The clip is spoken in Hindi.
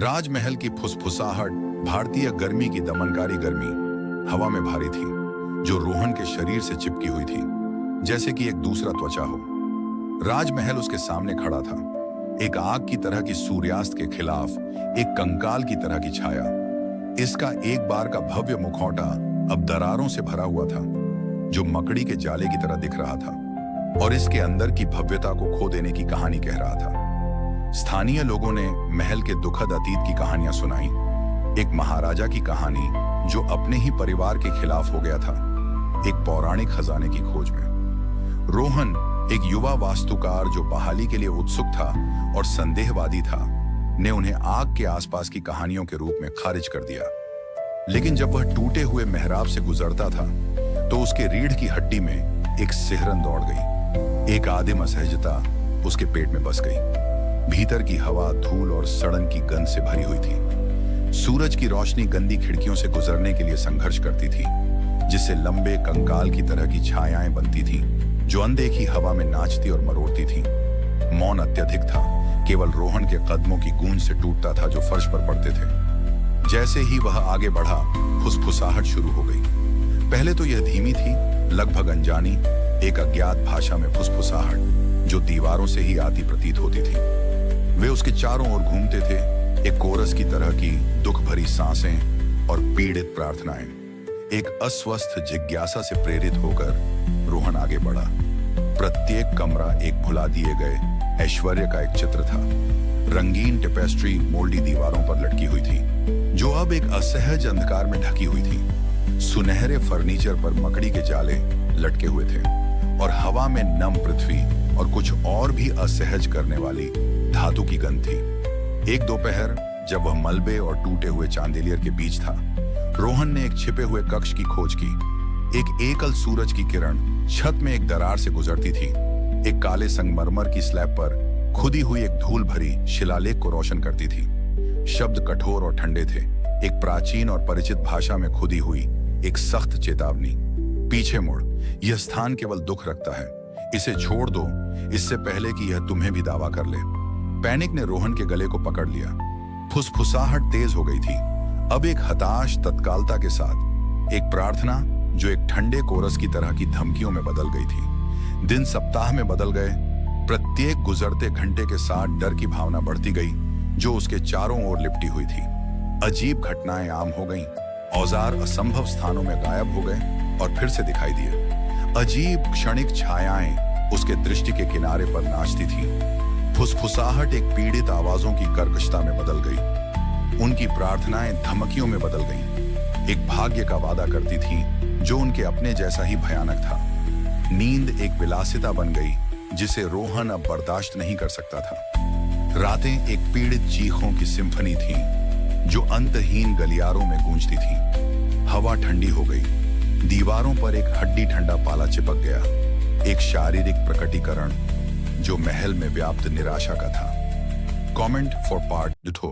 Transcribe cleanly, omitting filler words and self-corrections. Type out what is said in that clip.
राजमहल की फुसफुसाहट भारतीय गर्मी की दमनकारी गर्मी हवा में भारी थी, जो रोहन के शरीर से चिपकी हुई थी, जैसे कि एक दूसरा त्वचा हो। राजमहल उसके सामने खड़ा था, एक आग की तरह की सूर्यास्त के खिलाफ, एक कंकाल की तरह की छाया। इसका एक बार का भव्य मुखौटा अब दरारों से भरा हुआ था, जो मकड़ी के जाले की तरह दिख रहा था और इसके अंदर की भव्यता को खो देने की कहानी कह रहा था। स्थानीय लोगों ने महल के दुखद अतीत की कहानियां सुनाई, एक महाराजा की कहानी जो अपने ही परिवार के खिलाफ हो गया था, एक पौराणिक खजाने की खोज में। रोहन, एक युवा वास्तुकार जो बहाली के लिए उत्सुक था और संदेहवादी था, ने उन्हें आग के आसपास की कहानियों के रूप में खारिज कर दिया। लेकिन जब वह टूटे हुए मेहराब से गुजरता था, तो उसके रीढ़ की हड्डी में एक सिहरन दौड़ गई, एक आदिम असहजता उसके पेट में बस गई। भीतर की हवा धूल और सड़न की गंध से भरी हुई थी। सूरज की रोशनी गंदी खिड़कियों से गुजरने के लिए संघर्ष करती थी, जिससे लंबे कंकाल की तरह की छायाएं बनती थीं, जो अनदेखी हवा में नाचती और मरोड़ती थीं। मौन अत्यधिक था, केवल रोहन के कदमों की गूंज से टूटता था जो फर्श पर पड़ते थे। जैसे ही वह आगे बढ़ा, फुसफुसाहट शुरू हो गई। पहले तो यह धीमी थी, लगभग अनजानी, एक अज्ञात भाषा में फुसफुसाहट जो दीवारों से ही आती प्रतीत होती थी। वे उसके चारों ओर घूमते थे, एक कोरस की तरह की दुख भरी सांसें और पीड़ित प्रार्थनाएं। एक अस्वस्थ जिज्ञासा से प्रेरित होकर रोहन आगे बढ़ा। प्रत्येक कमरा एक भुला दिए गए ऐश्वर्य का एक चित्र था। रंगीन टेपेस्ट्री मोल्डी दीवारों पर लटकी हुई थी, जो अब एक असहज अंधकार में ढकी हुई थी। सुनहरे फर्नीचर पर मकड़ी के जाले लटके हुए थे और हवा में नम पृथ्वी और कुछ और भी असहज करने वाली धातु की गंध थी। एक दोपहर, जब वह मलबे और टूटे हुए चांदेलियर के बीच था, रोहन ने एक छिपे हुए कक्ष की खोज की। एक एकल सूरज की किरण छत में एक दरार से गुजरती थी, एक काले संगमरमर की स्लैब पर खुदी हुई एक धूल भरी शिलालेख को रोशन करती थी। शब्द कठोर और ठंडे थे, एक प्राचीन और परिचित भाषा में खुदी हुई एक सख्त चेतावनी। पीछे मुड़, यह स्थान केवल दुख रखता है, इसे छोड़ दो इससे पहले कि यह तुम्हें भी दावा कर ले। पैनिक ने रोहन के गले को पकड़ लिया। फुसफुसाहट तेज हो गई थी, अब एक हताश तत्कालता के साथ, एक प्रार्थना जो एक ठंडे कोरस की तरह की धमकियों में बदल गई थी। दिन सप्ताह में बदल गए, प्रत्येक गुजरते घंटे के साथ डर की भावना बढ़ती गई, जो उसके चारों ओर लिपटी हुई थी। अजीब घटनाएं आम हो गईं, औजार असंभव स्थानों में गायब हो गए और फिर से दिखाई दिए। अजीब क्षणिक छायाएं उसके दृष्टि के किनारे पर नाचती थीं। फुसफुसाहट एक पीड़ित आवाजों की कर्कशता में बदल गई, उनकी प्रार्थनाएं धमकियों में बदल गईं। एक भाग्य का वादा करती थी जो उनके अपने जैसा ही भयानक था। नींद एक विलासिता बन गई जिसे रोहन अब बर्दाश्त नहीं कर सकता था। रातें एक पीड़ित चीखों की सिम्फनी थी जो अंतहीन गलियारों में गूंजती थी। हवा ठंडी हो गई, दीवारों पर एक हड्डी ठंडा पाला चिपक गया, एक शारीरिक प्रकटीकरण जो महल में व्याप्त निराशा का था। Comment for part 2।